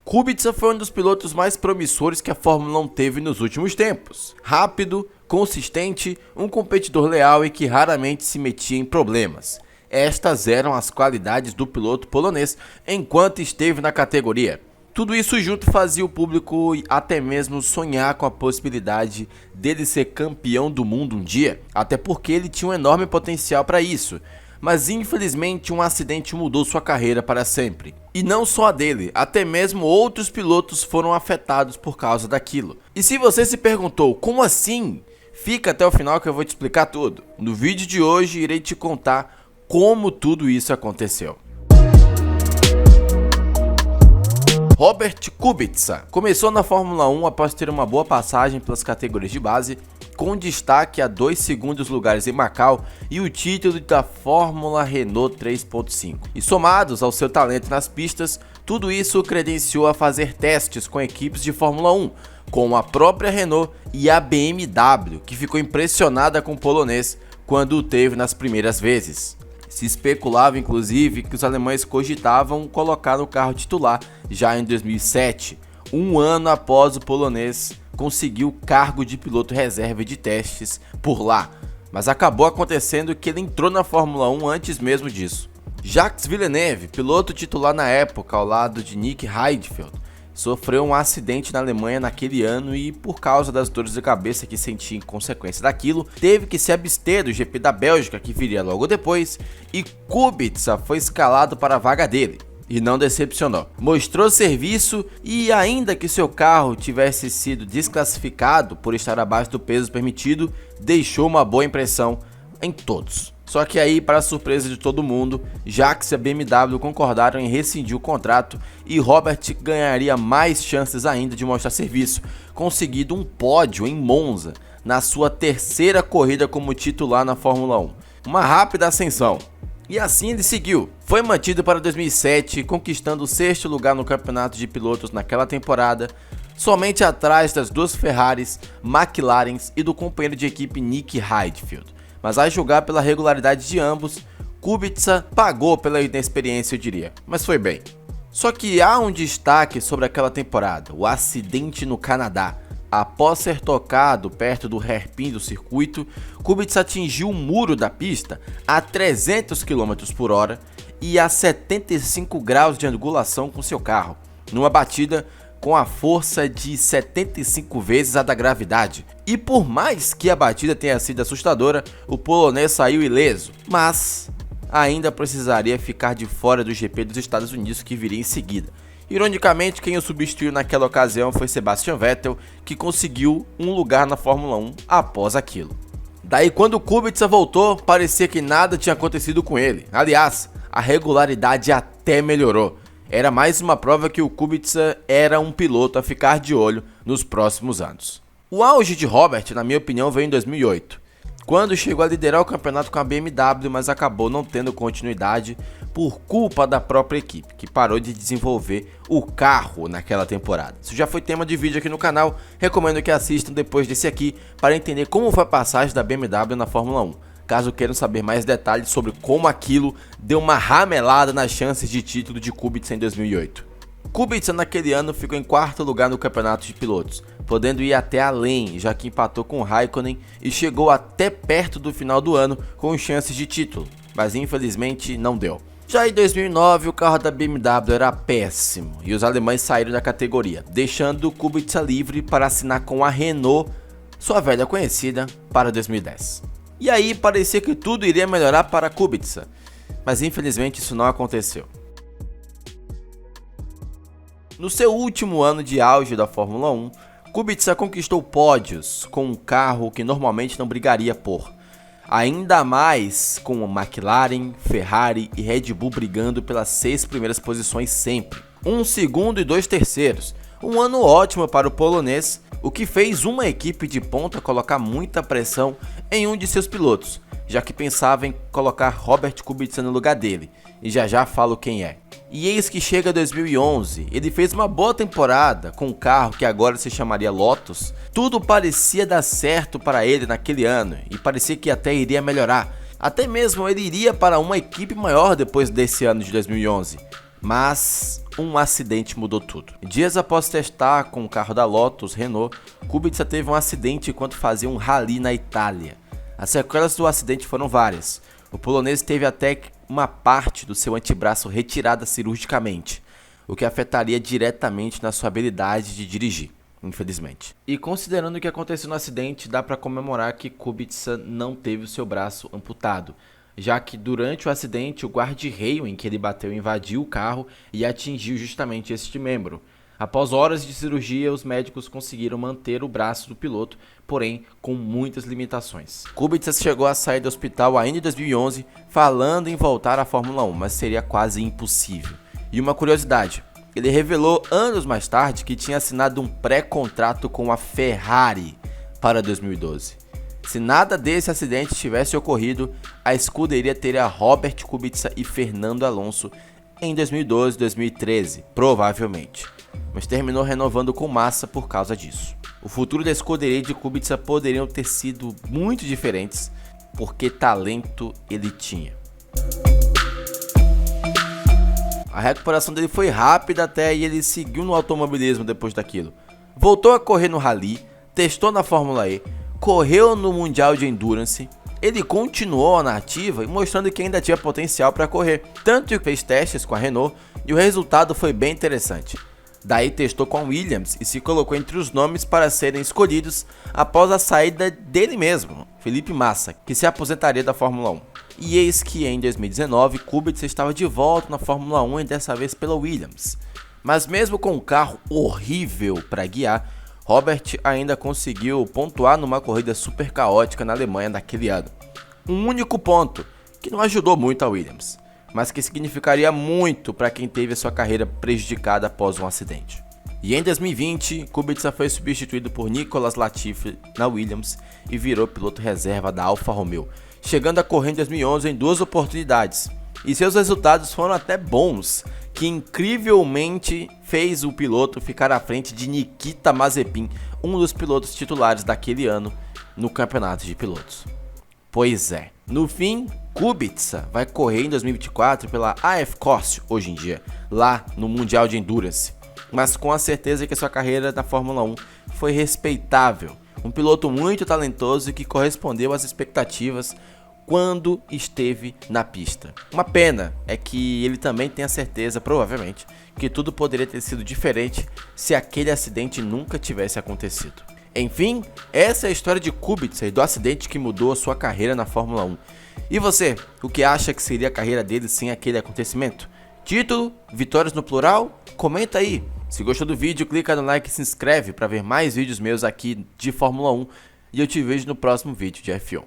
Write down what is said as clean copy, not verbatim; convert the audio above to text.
Kubica foi um dos pilotos mais promissores que a Fórmula 1 teve nos últimos tempos. Rápido, consistente, um competidor leal e que raramente se metia em problemas. Estas eram as qualidades do piloto polonês enquanto esteve na categoria. Tudo isso junto fazia o público até mesmo sonhar com a possibilidade dele ser campeão do mundo um dia, até porque ele tinha um enorme potencial para isso. Mas infelizmente um acidente mudou sua carreira para sempre. E não só a dele, até mesmo outros pilotos foram afetados por causa daquilo. E se você se perguntou, como assim? Fica até o final que eu vou te explicar tudo. No vídeo de hoje irei te contar como tudo isso aconteceu. Robert Kubica começou na Fórmula 1 após ter uma boa passagem pelas categorias de base, com destaque a 2 segundos lugares em Macau e o título da Fórmula Renault 3.5. E somados ao seu talento nas pistas, tudo isso o credenciou a fazer testes com equipes de Fórmula 1, com a própria Renault e a BMW, que ficou impressionada com o polonês quando o teve nas primeiras vezes. Se especulava inclusive que os alemães cogitavam colocar no carro titular já em 2007, um ano após o polonês conseguir o cargo de piloto reserva de testes por lá, mas acabou acontecendo que ele entrou na Fórmula 1 antes mesmo disso. Jacques Villeneuve, piloto titular na época ao lado de Nick Heidfeld, sofreu um acidente na Alemanha naquele ano e, por causa das dores de cabeça que sentia em consequência daquilo, teve que se abster do GP da Bélgica, que viria logo depois, e Kubica foi escalado para a vaga dele. E não decepcionou. Mostrou serviço e, ainda que seu carro tivesse sido desclassificado por estar abaixo do peso permitido, deixou uma boa impressão em todos. Só que aí, para a surpresa de todo mundo, Jacques e a BMW concordaram em rescindir o contrato e Robert ganharia mais chances ainda de mostrar serviço, conseguindo um pódio em Monza na sua terceira corrida como titular na Fórmula 1. Uma rápida ascensão. E assim ele seguiu. Foi mantido para 2007, conquistando o 6º lugar no campeonato de pilotos naquela temporada, somente atrás das 2 Ferraris, McLarens e do companheiro de equipe Nick Heidfeld. Mas a julgar pela regularidade de ambos, Kubica pagou pela inexperiência, eu diria, mas foi bem. Só que há um destaque sobre aquela temporada, o acidente no Canadá. Após ser tocado perto do hairpin do circuito, Kubica atingiu o muro da pista a 300 km por hora e a 75 graus de angulação com seu carro, numa batida com a força de 75 vezes a da gravidade. E por mais que a batida tenha sido assustadora, o polonês saiu ileso, mas ainda precisaria ficar de fora do GP dos Estados Unidos que viria em seguida. Ironicamente, quem o substituiu naquela ocasião foi Sebastian Vettel, que conseguiu um lugar na Fórmula 1 após aquilo. Daí, quando o Kubica voltou, parecia que nada tinha acontecido com ele. Aliás, a regularidade até melhorou. Era mais uma prova que o Kubica era um piloto a ficar de olho nos próximos anos. O auge de Robert, na minha opinião, veio em 2008, quando chegou a liderar o campeonato com a BMW, mas acabou não tendo continuidade por culpa da própria equipe, que parou de desenvolver o carro naquela temporada. Isso já foi tema de vídeo aqui no canal, recomendo que assistam depois desse aqui para entender como foi a passagem da BMW na Fórmula 1. Caso queiram saber mais detalhes sobre como aquilo deu uma ramelada nas chances de título de Kubica em 2008. Kubica naquele ano ficou em 4º lugar no campeonato de pilotos, podendo ir até além, já que empatou com Raikkonen e chegou até perto do final do ano com chances de título, mas infelizmente não deu. Já em 2009 o carro da BMW era péssimo e os alemães saíram da categoria, deixando Kubica livre para assinar com a Renault, sua velha conhecida, para 2010. E aí parecia que tudo iria melhorar para Kubica, mas infelizmente isso não aconteceu. No seu último ano de auge da Fórmula 1, Kubica conquistou pódios com um carro que normalmente não brigaria por. Ainda mais com McLaren, Ferrari e Red Bull brigando pelas 6 primeiras posições sempre. 1 segundo e 2 terceiros. Um ano ótimo para o polonês, o que fez uma equipe de ponta colocar muita pressão em um de seus pilotos, já que pensava em colocar Robert Kubica no lugar dele, e já falo quem é. E eis que chega 2011, ele fez uma boa temporada com um carro que agora se chamaria Lotus. Tudo parecia dar certo para ele naquele ano e parecia que até iria melhorar. Até mesmo ele iria para uma equipe maior depois desse ano de 2011. Mas um acidente mudou tudo. Dias após testar com o carro da Lotus Renault, Kubica teve um acidente enquanto fazia um rally na Itália. As sequelas do acidente foram várias. O polonês teve até uma parte do seu antebraço retirada cirurgicamente, o que afetaria diretamente na sua habilidade de dirigir, infelizmente. E considerando o que aconteceu no acidente, dá para comemorar que Kubica não teve o seu braço amputado, já que durante o acidente o guarda-reio em que ele bateu invadiu o carro e atingiu justamente este membro. Após horas de cirurgia, os médicos conseguiram manter o braço do piloto, porém com muitas limitações. Kubica chegou a sair do hospital ainda em 2011, falando em voltar à Fórmula 1, mas seria quase impossível. E uma curiosidade, ele revelou anos mais tarde que tinha assinado um pré-contrato com a Ferrari para 2012. Se nada desse acidente tivesse ocorrido, a escuderia teria Robert Kubica e Fernando Alonso em 2012 e 2013, provavelmente. Mas terminou renovando com Massa por causa disso. O futuro da escuderia de Kubica poderiam ter sido muito diferentes, porque talento ele tinha. A recuperação dele foi rápida até e ele seguiu no automobilismo depois daquilo. Voltou a correr no Rally, testou na Fórmula E, correu no Mundial de Endurance, ele continuou na ativa e mostrando que ainda tinha potencial para correr, tanto que fez testes com a Renault e o resultado foi bem interessante. Daí testou com a Williams e se colocou entre os nomes para serem escolhidos após a saída dele mesmo, Felipe Massa, que se aposentaria da Fórmula 1. E eis que em 2019 Kubica estava de volta na Fórmula 1 e dessa vez pela Williams. Mas mesmo com um carro horrível para guiar, Robert ainda conseguiu pontuar numa corrida super caótica na Alemanha naquele ano. Um único ponto, que não ajudou muito a Williams, mas que significaria muito para quem teve a sua carreira prejudicada após um acidente. E em 2020, Kubica foi substituído por Nicolas Latifi na Williams e virou piloto reserva da Alfa Romeo, chegando a correr em 2011 em 2 oportunidades. E seus resultados foram até bons, que incrivelmente fez o piloto ficar à frente de Nikita Mazepin, um dos pilotos titulares daquele ano no campeonato de pilotos. Pois é, no fim, Kubica vai correr em 2024 pela AF Corse hoje em dia, lá no Mundial de Endurance, mas com a certeza que sua carreira na Fórmula 1 foi respeitável, um piloto muito talentoso e que correspondeu às expectativas quando esteve na pista. Uma pena é que ele também tem a certeza, provavelmente, que tudo poderia ter sido diferente se aquele acidente nunca tivesse acontecido. Enfim, essa é a história de Kubica e do acidente que mudou a sua carreira na Fórmula 1. E você, o que acha que seria a carreira dele sem aquele acontecimento? Título? Vitórias no plural? Comenta aí! Se gostou do vídeo, clica no like e se inscreve para ver mais vídeos meus aqui de Fórmula 1 e eu te vejo no próximo vídeo de F1.